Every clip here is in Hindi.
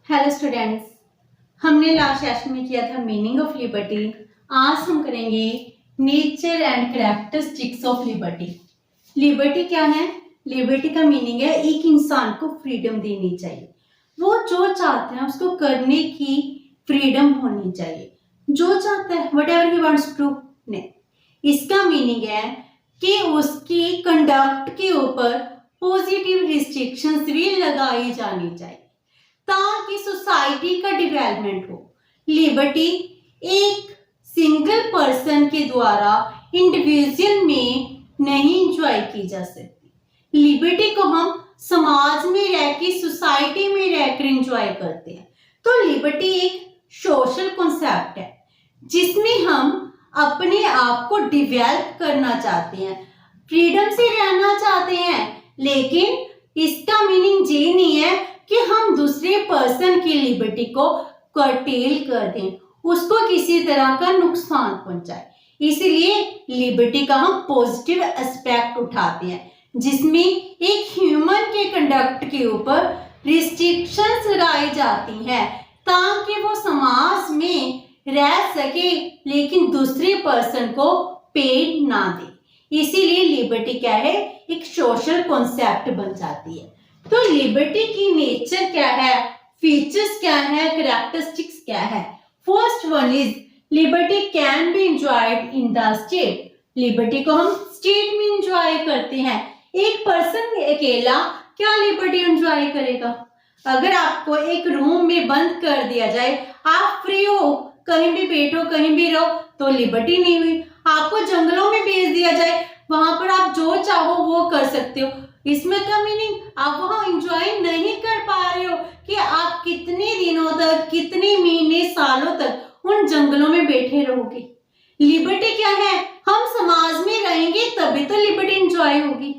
हेलो स्टूडेंट्स, हमने लास्ट सेशन में किया था मीनिंग ऑफ लिबर्टी। आज हम करेंगे nature and characteristics of liberty. Liberty क्या है? लिबर्टी का मीनिंग है एक इंसान को फ्रीडम देनी चाहिए। वो जो चाहता है उसको करने की फ्रीडम होनी चाहिए। जो चाहता है whatever he wants to नहीं। इसका मीनिंग है कि उसकी कंडक्ट के ऊपर पॉजिटिव रिस्ट्रिक्शंस भी लगाई जानी चाहिए ताकि सोसाइटी का डेवलपमेंट हो। लिबर्टी एक सिंगल पर्सन के द्वारा इंडिविजुअल में नहीं इंजॉय की जा सकती। लिबर्टी को हम समाज में रहकर, सोसाइटी में रहकर इंजॉय करते हैं। तो लिबर्टी एक सोशल कॉन्सेप्ट है जिसमें हम अपने आप को डेवलप करना चाहते हैं, फ्रीडम से रहना चाहते हैं, लेकिन इसका मीनिंग ये नहीं है कि हम दूसरे पर्सन की लिबर्टी को कर्टेल कर दें, उसको किसी तरह का नुकसान पहुंचाए। इसीलिए लिबर्टी का हम पॉजिटिव एस्पेक्ट उठाते हैं जिसमें एक ह्यूमन के कंडक्ट के ऊपर रिस्ट्रिक्शंस लगाई जाती हैं ताकि वो समाज में रह सके लेकिन दूसरे पर्सन को पेन ना दे। इसीलिए लिबर्टी क्या है, एक सोशल कॉन्सेप्ट बन जाती है। तो लिबर्टी की नेचर क्या है, फीचर्स क्या है, कैरेक्टरिस्टिक्स क्या है? First one is liberty can be enjoyed in the state. Liberty को हम स्टेट में एंजॉय करते हैं। एक पर्सन अकेला क्या लिबर्टी एंजॉय करेगा? अगर आपको एक रूम में बंद कर दिया जाए, आप फ्री हो, कहीं भी बैठो, कहीं भी रहो, तो लिबर्टी नहीं हुई। आपको जंगलों में भेज दिया जाए, वहां पर आप जो चाहो वो कर सकते हो। इसमें का मीनिंग आप वहां एंजॉय नहीं कर पा रहे हो कि आप कितने दिनों तक, कितने महीने, सालों तक उन जंगलों में बैठे रहोगे। लिबर्टी क्या है? हम समाज में रहेंगे तभी तो लिबर्टी एंजॉय होगी।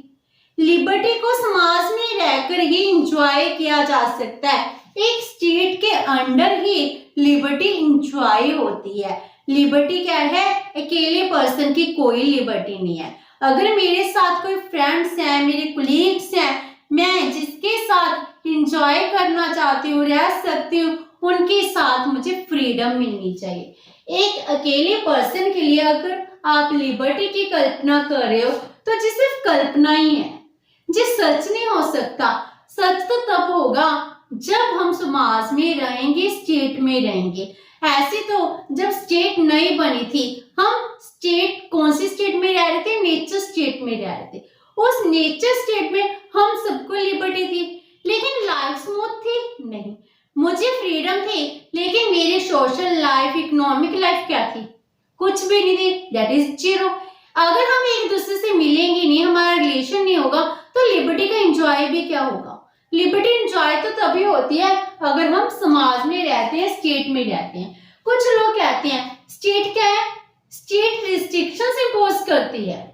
लिबर्टी को समाज में रहकर ही एंजॉय किया जा सकता है। एक स्टेट के अंडर ही लिबर्टी एंजॉय होती है। लिबर्टी क्या है? अकेले पर्सन की कोई लिबर्टी नहीं है। अगर मेरे साथ कोई फ्रेंड्स हैं, मेरे कोलीग्स हैं, मैं जिसके साथ एंजॉय करना चाहती हूँ, रह सकती हूँ, उनके साथ मुझे फ्रीडम मिलनी चाहिए। एक अकेले पर्सन के लिए अगर आप लिबर्टी की कल्पना कर रहे हो तो जी सिर्फ कल्पना ही है, जी सच नहीं हो सकता। सच तो तब होगा जब हम समाज में रहेंगे, स्टेट में रहेंगे। ऐसे तो जब स्टेट नहीं बनी थी, हम स्टेट, कौन सी स्टेट में रह रहे थे? नेचर स्टेट में रह रहे थे। उस नेचर स्टेट में हम सबको लिबर्टी थी, लेकिन लाइफ स्मूथ थी? नहीं। मुझे फ्रीडम थी, लेकिन मेरी सोशल लाइफ, इकोनॉमिक लाइफ क्या थी? कुछ भी नहीं थी, दैट इज जीरो। अगर हम एक दूसरे से मिलेंगे नहीं, हमारा रिलेशन नहीं होगा, तो लिबर्टी का एंजॉय भी क्या होगा? लिबर्टी एंजॉय तो तभी होती है अगर हम समाज में रहते हैं, स्टेट में रहते हैं। कुछ लोग कहते हैं स्टेट क्या है? स्टेट रिस्ट्रिक्शंस इंपोज करती है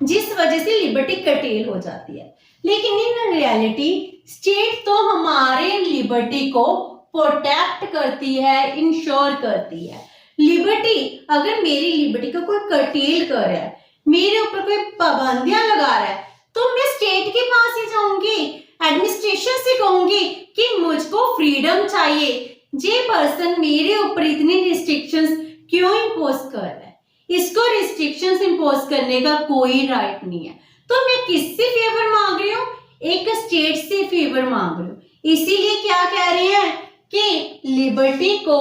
जिस वजह से लिबर्टी कर्टेल हो जाती है, लेकिन इन रियलिटी स्टेट तो हमारे लिबर्टी को प्रोटेक्ट करती है, इंश्योर करती है। लिबर्टी, अगर मेरी लिबर्टी को कोई कर्टेल कर रहा है, मेरे ऊपर कोई पाबंदियां लगा रहा है, तो मैं स्टेट के पास ही जाऊंगी, एडमिनिस्ट्रेशन से कहूंगी कि मुझको फ्रीडम चाहिए। जे पर्सन मेरे ऊपर इतनी रिस्ट्रिक्शंस क्यों इंपोज कर रहा है? इसको रिस्ट्रिक्शंस इंपोज करने का कोई राइट नहीं है। तो मैं किससे फेवर मांग रही हूँ? एक स्टेट से फेवर मांग रही हूँ। इसीलिए क्या कह रहे हैं कि लिबर्टी को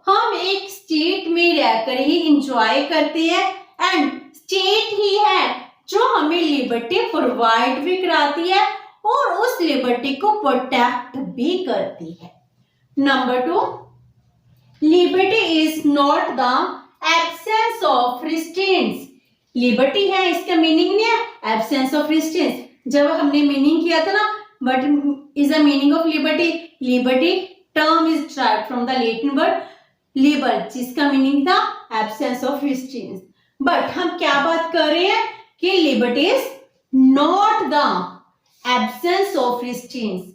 हम एक स्टेट में रहकर ही इंजॉय करते हैं, एंड स्टेट ही है जो हमें लिबर्टी प्रोवाइड भी कराती है और उस लिबर्टी को प्रोटेक्ट भी करती है। Number 2, liberty is not the absence of restraints. Liberty है, इसका मीनिंग नहीं है एब्सेंस ऑफ रिस्ट्रेंट्स। जब हमने मीनिंग किया था ना, what is the meaning of liberty? Liberty term is derived from the Latin word Libre, जिसका मीनिंग था एब्सेंस ऑफ रिस्ट्रेंट्स। बट हम क्या बात कर रहे हैं कि liberty is not the absence of restraints.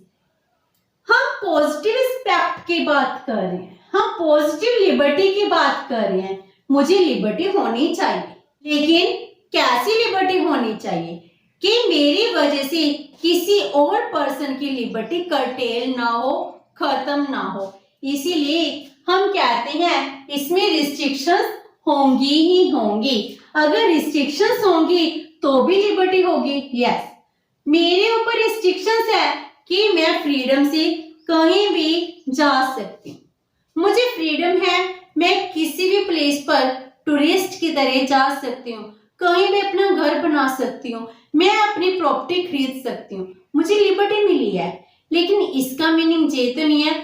हम पॉजिटिव एस्पेक्ट की बात कर रहे हैं, हम पॉजिटिव लिबर्टी की बात कर रहे हैं। मुझे लिबर्टी होनी चाहिए, लेकिन कैसी लिबर्टी होनी चाहिए कि मेरी वजह से किसी और पर्सन की लिबर्टी कर्टेल ना हो, खत्म ना हो। इसीलिए हम कहते हैं इसमें रिस्ट्रिक्शंस होंगी ही होंगी। अगर रिस्ट्रिक्शंस होंगी तो भी लिबर्टी होगी। यस, मेरे ऊपर रिस्ट्रिक्शंस है कि मैं फ्रीडम से कहीं भी जा सकती हूँ। मुझे फ्रीडम है, मैं किसी भी प्लेस पर टूरिस्ट की तरह जा सकती हूँ, कहीं भी अपना घर बना सकती हूँ, मैं अपनी प्रॉपर्टी खरीद सकती हूँ, मुझे लिबर्टी मिली है। लेकिन इसका मीनिंग ये तो नहीं है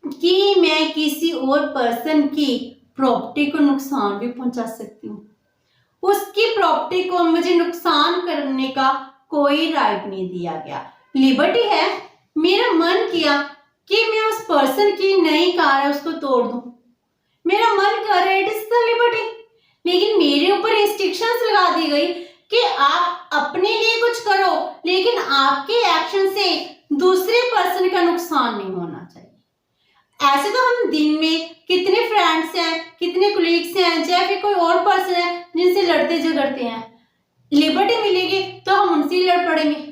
कि मैं किसी और पर्सन की प्रॉपर्टी को नुकसान भी पहुंचा सकती हूँ। उसकी प्रॉपर्टी को मुझे नुकसान करने का कोई राइट नहीं दिया गया। लिबर्टी है, मेरा मन किया कि मैं उस पर्सन की नई कार है उसको तोड़ दूं, मेरा मन कर रहा है, इट इज द लिबर्टी। लेकिन मेरे ऊपर रिस्ट्रिक्शंस लगा दी गई कि आप अपने लिए कुछ करो, लेकिन आपके एक्शन से दूसरे पर्सन का नुकसान नहीं होना चाहिए। ऐसे तो हम दिन में कितने फ्रेंड्स हैं, कितने कोलीग्स हैं, चाहे फिर कोई और पर्सन है जिनसे लड़ते झगड़ते हैं। लिबर्टी मिलेगी तो हम उनसे ही लड़ पड़ेंगे।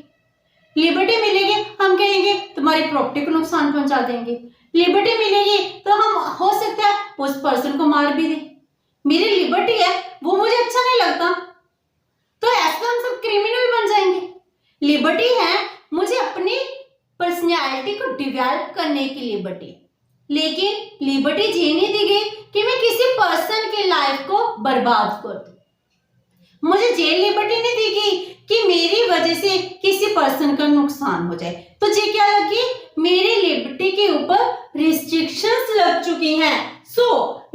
लिबर्टी मिलेगी, हम कहेंगे तुम्हारी प्रॉपर्टी को नुकसान पहुंचा देंगे। लिबर्टी मिलेगी तो हम हो सकता है उस पर्सन को मार भी दे। मेरी लिबर्टी है, वो मुझे अच्छा नहीं लगता तो ऐसा हम सब क्रिमिनल बन जाएंगे। लिबर्टी है, मुझे अपनी पर्सनैलिटी को डेवलप करने की लिबर्टी, लेकिन लिबर्टी ये नहीं दी गई कि मैं किसी पर्सन की लाइफ को बर्बाद कर दूं। मुझे ये लिबर्टी नहीं दी गई कि मेरी वजह से किसी पर्सन का नुकसान हो जाए। तो ये क्या लगी, मेरी लिबर्टी के ऊपर रिस्ट्रिक्शंस लग चुकी हैं। सो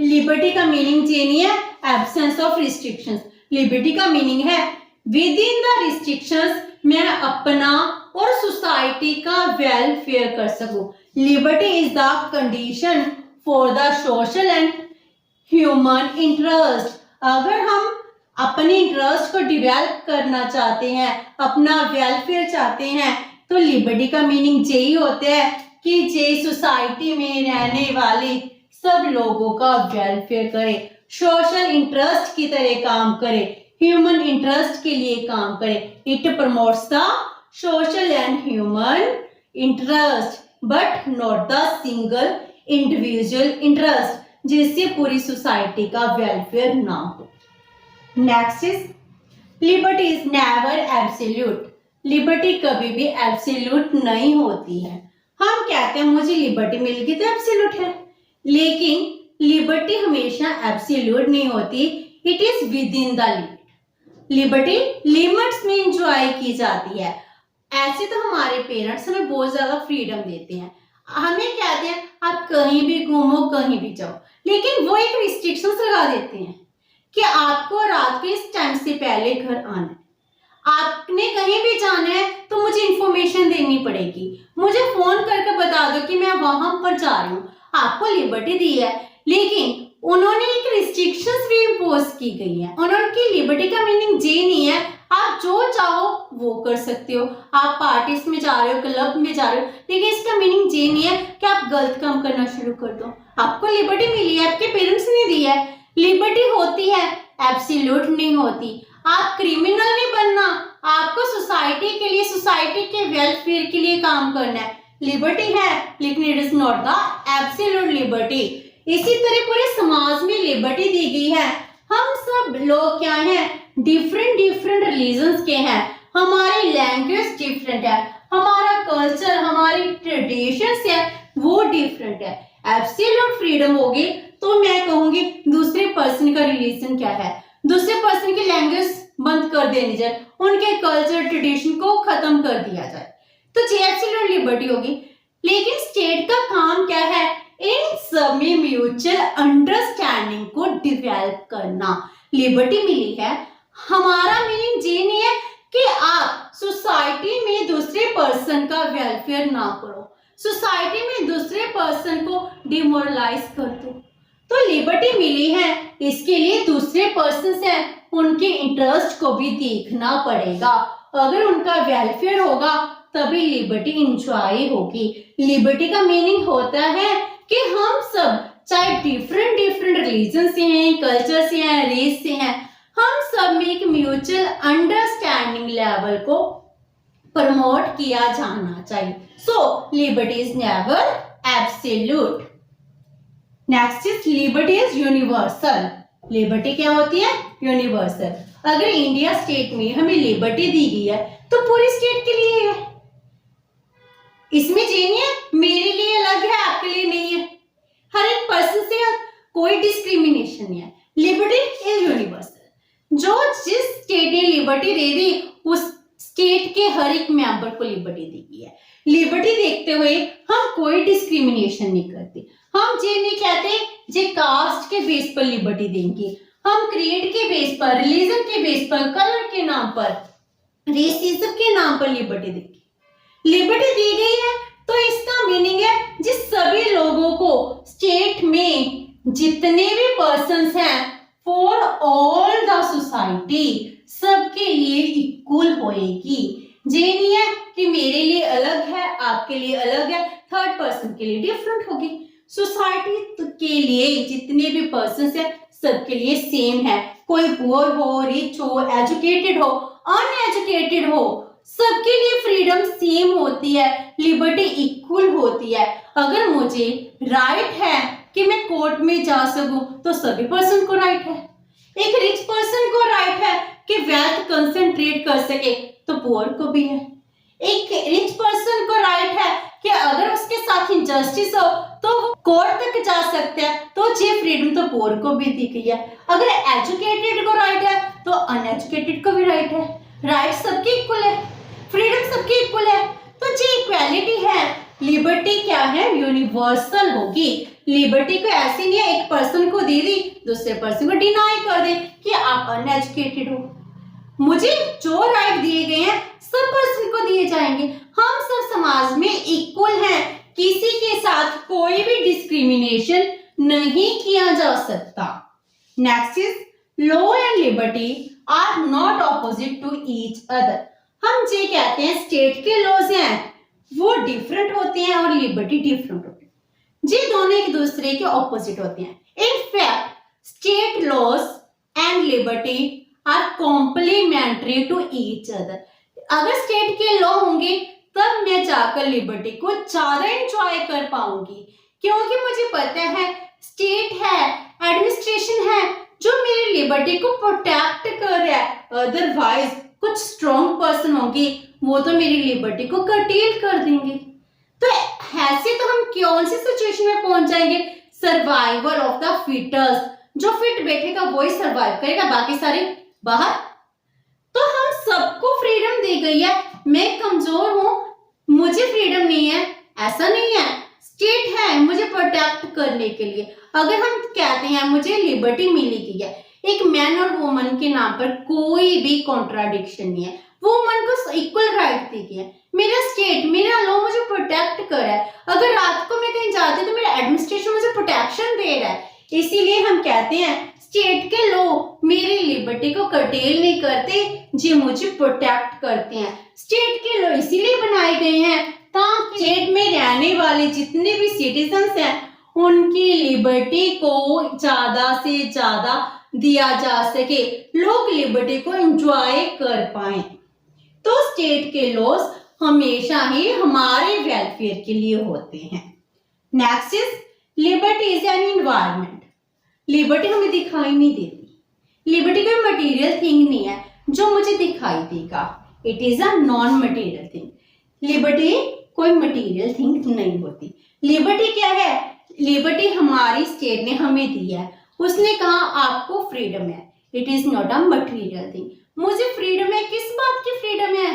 लिबर्टी का मीनिंग ये नहीं है एब्सेंस ऑफ रिस्ट्रिक्शंस। लिबर्टी का मीनिंग है विद इन द रिस्ट्रिक्शंस मैं अपना और सोसाइटी का वेलफेयर कर सकूं। Liberty is the condition for the social and human interest. अगर हम अपने इंटरेस्ट को डेवलप करना चाहते हैं, अपना वेलफेयर चाहते हैं, तो लिबर्टी का मीनिंग यही होता है कि जे सोसाइटी में रहने वाले सब लोगों का वेलफेयर करे, सोशल इंटरेस्ट की तरह काम करे, ह्यूमन इंटरेस्ट के लिए काम करे। It promotes the social and human interest but not the single individual interest, जिससे पूरी सोसाइटी का वेलफेयर ना हो। Next is liberty is never absolute. Liberty कभी भी एब्सोल्यूट नहीं होती है। हम कहते हैं मुझे लिबर्टी मिल गई तो एब्सोल्यूट है, लेकिन लिबर्टी हमेशा एब्सोल्यूट नहीं होती। It is with in the limit. Liberty limits में इंजॉय की जाती है। ऐसे तो हमारे पेरेंट्स हमें बहुत ज्यादा फ्रीडम देते हैं, हमें कहते हैं आप कहीं भी घूमो, कहीं भी जाओ, लेकिन वो एक रिस्ट्रिक्शंस लगा देते हैं कि आपको रात के इस टाइम से पहले घर आना है, आपने कहीं भी जाना है तो मुझे इंफॉर्मेशन देनी पड़ेगी, मुझे फोन करके बता दो कि मैं वहां पर जा रही हूँ। आपको लिबर्टी दी है, लेकिन उन्होंने एक रिस्ट्रिक्शंस भी इम्पोज की गई है। उन्होंने लिबर्टी का मीनिंग ये नहीं है आप जो चाहो वो कर सकते हो, आप पार्टीज में जा रहे हो, क्लब में जा रहे हो, लेकिन इसका मीनिंग ये नहीं है कि आप गलत काम करना शुरू कर दो। आपको लिबर्टी मिली है, आपके पेरेंट्स ने दी है। लिबर्टी होती है, एब्सोल्यूट नहीं होती। आप क्रिमिनल नहीं बनना, आपको सोसाइटी के लिए, सोसाइटी के वेलफेयर के लिए काम करना है। लिबर्टी है, लेकिन it is not the absolute liberty. इसी तरह पूरे समाज में लिबर्टी दी गई है। हम सब लोग क्या हैं, डिफरेंट डिफरेंट रिलीजन्स के हैं, हमारी लैंग्वेज डिफरेंट है, हमारा कल्चर, हमारी ट्रेडिशंस है वो डिफरेंट है। एब्सोल्यूट फ्रीडम होगी तो मैं कहूंगी दूसरे पर्सन का रिलीजन क्या है, दूसरे पर्सन की लैंग्वेज बंद कर देनी जाए, उनके कल्चर ट्रेडिशन को खत्म कर दिया जाए, तो ये एब्सोल्यूट लिबर्टी होगी। लेकिन स्टेट का काम क्या है, इन सब में म्यूचुअल अंडरस्टैंडिंग को डेवलप करना। लिबर्टी मिली है, हमारा मीनिंग ये नहीं है कि आप सोसाइटी में दूसरे पर्सन का वेलफेयर ना करो, सोसाइटी में दूसरे पर्सन को डिमोरलाइज कर दो। तो लिबर्टी मिली है, इसके लिए दूसरे पर्सन है उनके इंटरेस्ट को भी देखना पड़ेगा। अगर उनका वेलफेयर होगा तभी लिबर्टी इंजॉय होगी। लिबर्टी का मीनिंग होता है कि हम सब चाहे डिफरेंट डिफरेंट रिलीजन से हैं, कल्चर से हैं, रेस से हैं, हम सब में एक म्यूचुअल अंडरस्टैंडिंग लेवल को प्रमोट किया जाना चाहिए। So liberty is never absolute. Next is liberty is universal. Liberty क्या होती है? यूनिवर्सल। अगर इंडिया स्टेट में हमें लिबर्टी दी गई है तो पूरी स्टेट के लिए है, इसमें ये नहीं है मेरे लिए अलग है आपके लिए नहीं है, हर एक पर्सन से कोई डिस्क्रिमिनेशन नहीं है। Liberty is universal. जो जिस स्टेट ने लिबर्टी दे दी उस स्टेट के हर एक मेंबर को लिबर्टी दी गई है। लिबर्टी देखते हुए हम कोई डिस्क्रिमिनेशन नहीं करते। हम ये नहीं कहते जे कास्ट के बेस पर लिबर्टी देंगे, हम क्रीड के बेस पर, रिलीजन के बेस पर, कलर के नाम पर, रेसिज्म के नाम पर लिबर्टी देंगे। लिबर्टी दी गई है तो इसका मीनिंग है जिस सभी लोगों को स्टेट में जितने भी पर्सन्स हैं फॉर ऑल द सोसाइटी सबके लिए इक्वल होएगी। ये नहीं है कि मेरे लिए अलग है आपके लिए अलग है, थर्ड पर्सन के लिए डिफरेंट होगी। सोसाइटी के लिए जितने भी पर्सन्स हैं सबके लिए सेम है, कोई पुअर हो, रिच हो, एजुकेटेड हो, अनएजुकेटेड हो, सबके लिए फ्रीडम सेम होती है, लिबर्टी इक्वल होती है। अगर मुझे राइट है कि मैं कोर्ट में जा सकूं तो सभी पर्सन को राइट है। एक रिच पर्सन को राइट है कि वेल्थ कंसंट्रेट कर सके तो पुअर को भी है। एक रिच पर्सन को राइट है कि अगर उसके साथ इंजस्टिस हो तो कोर्ट तक जा सकते हैं, तो ये फ्रीडम तो पुअर को भी दी गई है। अगर एजुकेटेड को राइट है तो अनएजुकेटेड को भी राइट है। राइट सबके इक्वल है, फ्रीडम सबके इक्वल है, तो ये इक्वालिटी है। लिबर्टी क्या है? यूनिवर्सल होगी। लिबर्टी को ऐसे नहीं है एक पर्सन को दे दी दूसरे पर्सन को डिनाई कर दे कि आप अनएजुकेटेड हो। मुझे जो राइट दिए गए हैं सब पर्सन को दिए जाएंगे। हम सब समाज में इक्वल हैं, किसी के साथ कोई भी डिस्क्रिमिनेशन नहीं किया जा सकता। Next is law and liberty are not opposite to each other. हम ये कहते हैं स्टेट के लॉज हैं वो डिफरेंट होते हैं और लिबर्टी डिफरेंट होती है, ये दोनों एक दूसरे के ऑपोजिट होते हैं। In fact state laws and liberty are complementary to each other. अगर स्टेट के लॉ होंगे तब मैं जाकर लिबर्टी को ज्यादा एंजॉय कर पाऊंगी, क्योंकि मुझे पता है स्टेट है, एडमिनिस्ट्रेशन है जो मेरी लिबर्टी को प्रोटेक्ट कर रहा है। अदरवाइज कुछ स्ट्रॉन्ग पर्सन होंगे वो तो मेरी लिबर्टी को कर्टेल कर देंगे। तो ऐसे तो हम कौन सी सिचुएशन में पहुंच जाएंगे? Survival of the fittest. जो फिट बैठेगा वही सर्वाइव करेगा, बाकी सारे बाहर। तो हम सबको फ्रीडम दी गई है। मैं कमजोर हूं, मुझे फ्रीडम नहीं है ऐसा नहीं है, स्टेट है मुझे प्रोटेक्ट करने के लिए। अगर हम कहते हैं मुझे लिबर्टी मिली गई है, एक मैन और वुमन के नाम पर कोई भी कॉन्ट्राडिक्शन नहीं है। वुमन को इक्वल राइट दी गई है। मेरा स्टेट, मेरा लॉ मुझे प्रोटेक्ट कर रहा है। अगर रात को मैं कहीं जाती हूँ तो मेरा एडमिनिस्ट्रेशन मुझे प्रोटेक्शन दे रहा है। इसीलिए हम कहते हैं स्टेट के लॉ मेरी लिबर्टी को कर्टेल नहीं करते, जी मुझे प्रोटेक्ट करते हैं। स्टेट के लॉ इसीलिए बनाए गए हैं ताकि स्टेट में रहने वाले जितने भी सिटीजन्स हैं उनकी लिबर्टी को ज्यादा से ज्यादा दिया जा सके, लोग लिबर्टी को एंजॉय कर पाए। तो स्टेट के लॉज हमेशा ही हमारे वेलफेयर के लिए होते हैं। Next is liberty is an environment. Liberty हमें दिखाई नहीं देती। लिबर्टी कोई मटेरियल थिंग नहीं है जो मुझे दिखाई देगा। It is a non material thing. Liberty कोई मटेरियल थिंग नहीं होती। लिबर्टी क्या है? लिबर्टी हमारी स्टेट ने हमें दी है। उसने कहा आपको फ्रीडम है। It is not a material thing. मुझे फ्रीडम है, किस बात की फ्रीडम है?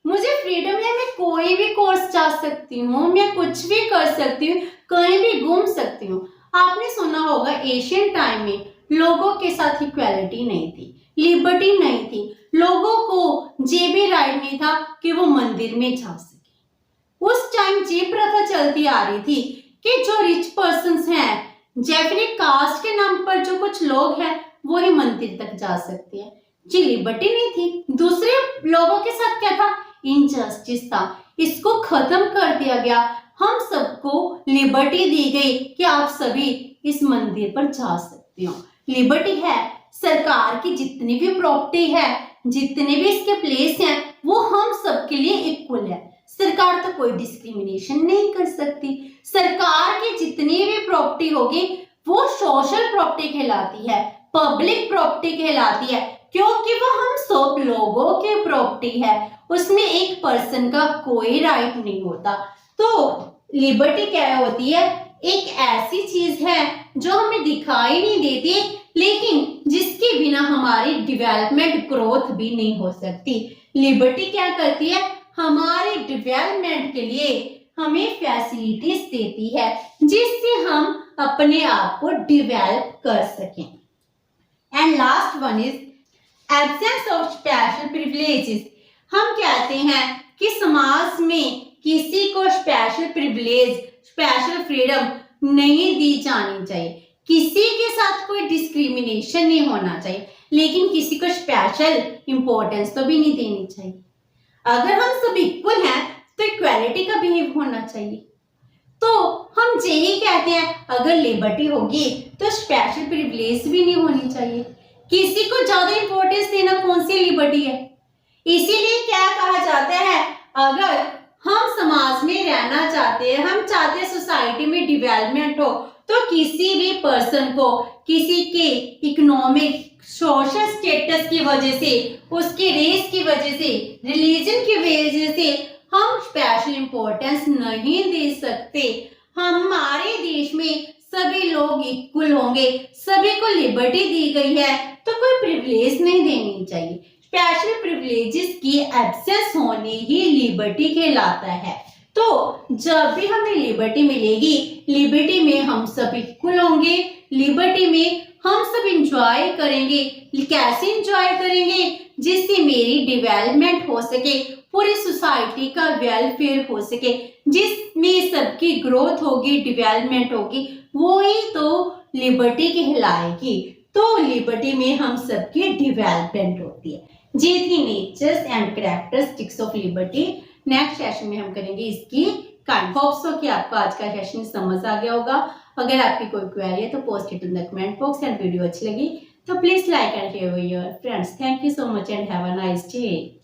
मुझे फ्रीडम है, मैं कोई भी कोर्स जा सकती हूँ, मैं कुछ भी कर सकती हूँ, कहीं भी घूम सकती हूँ। आपने सुना होगा एशियन टाइम में लोगों के साथ इक्वालिटी नहीं थी, लिबर्टी नहीं थी, लोगों को ये भी राइट नहीं था कि वो मंदिर में जा सके। उस टाइम ये प्रथा चलती आ रही थी कि जो रिच पर्सन्स हैं, जैफरी कास्ट के नाम पर जो कुछ लोग हैं वो ही मंदिर तक जा सकते हैं। जी लिबर्टी नहीं थी। दूसरे लोगों के साथ क्या था? इनजस्टिस था। इसको खत्म कर दिया गया। हम सबको लिबर्टी दी गई कि आप सभी इस मंदिर पर जा सकते हो। लिबर्टी है सरकार की जितनी भी प्रॉपर्टी है, जितने भी इसके प्लेस हैं वो हम सबके लिए इक्वल है। सरकार तो कोई डिस्क्रिमिनेशन नहीं कर सकती। सरकार की जितनी भी प्रॉपर्टी होगी वो सोशल प्रॉपर्टी कहलाती है, पब्लिक प्रॉपर्टी कहलाती है, क्योंकि वो हम सब लोगों की प्रॉपर्टी है, उसमें एक पर्सन का कोई राइट नहीं होता। तो लिबर्टी क्या होती है? एक ऐसी चीज है जो हमें दिखाई नहीं देती, लेकिन जिसके बिना हमारी डेवलपमेंट ग्रोथ भी नहीं हो सकती। लिबर्टी क्या करती है? हमारे डेवलपमेंट के लिए हमें फैसिलिटीज देती है, जिससे हम अपने आप को डेवलप कर सकें। And last one is absence of special privileges. हम कहते हैं कि समाज में किसी को स्पेशल प्रिविलेज, स्पेशल फ्रीडम नहीं दी जानी चाहिए, किसी के साथ कोई डिस्क्रिमिनेशन नहीं होना चाहिए, लेकिन किसी को स्पेशल इंपॉर्टेंस तो भी नहीं देनी चाहिए। अगर हम सब इक्वल हैं तो इक्वालिटी का बिहेव होना चाहिए। तो हम यही कहते हैं, अगर लिबर्टी होगी तो स्पेशल प्रिविलेज भी नहीं होनी चाहिए। किसी को ज्यादा इंपॉर्टेंस देना कौन सी लिबर्टी है? इसीलिए क्या कहा जाता है, अगर हम समाज में रहना चाहते हैं, हम चाहते हैं सोसाइटी में डेवलपमेंट हो, तो किसी भी पर्सन को किसी के इकोनॉमिक सोशल स्टेटस की वजह से, उसके रेस की वजह से, रिलीजन की वजह से हम स्पेशल इंपॉर्टेंस नहीं दे सकते। हमारे देश में सभी लोग इक्वल होंगे, सभी को लिबर्टी दी गई है, तो कोई प्रिविलेज नहीं देनी चाहिए। स्पेशल प्रिविलेजेस की एब्सेंस होने ही लिबर्टी कहलाता है। तो जब भी हमें लिबर्टी मिलेगी, लिबर्टी में हम सब इक्वल होंगे, लिबर्टी में हम सब इंजॉय करेंगे। कैसे इंजॉय करेंगे? जिससे मेरी डेवलपमेंट हो सके, पूरी सोसाइटी का वेलफेयर हो सके, जिसमें सबकी ग्रोथ होगी, डेवलपमेंट होगी, वो ही तो लिबर्टी कहलाएगी। तो लिबर्टी में हम सबकी डेवलपमेंट होती है। ये थी natures and characteristics of liberty. Next session में हम करेंगे इसकी काइंड। होप सो कि आपको आज का सेशन समझ आ गया होगा। अगर आपकी कोई क्वेरी है तो post it in the comment box, and video अच्छी लगी तो please like and share with your friends. Thank you so much and have a nice day.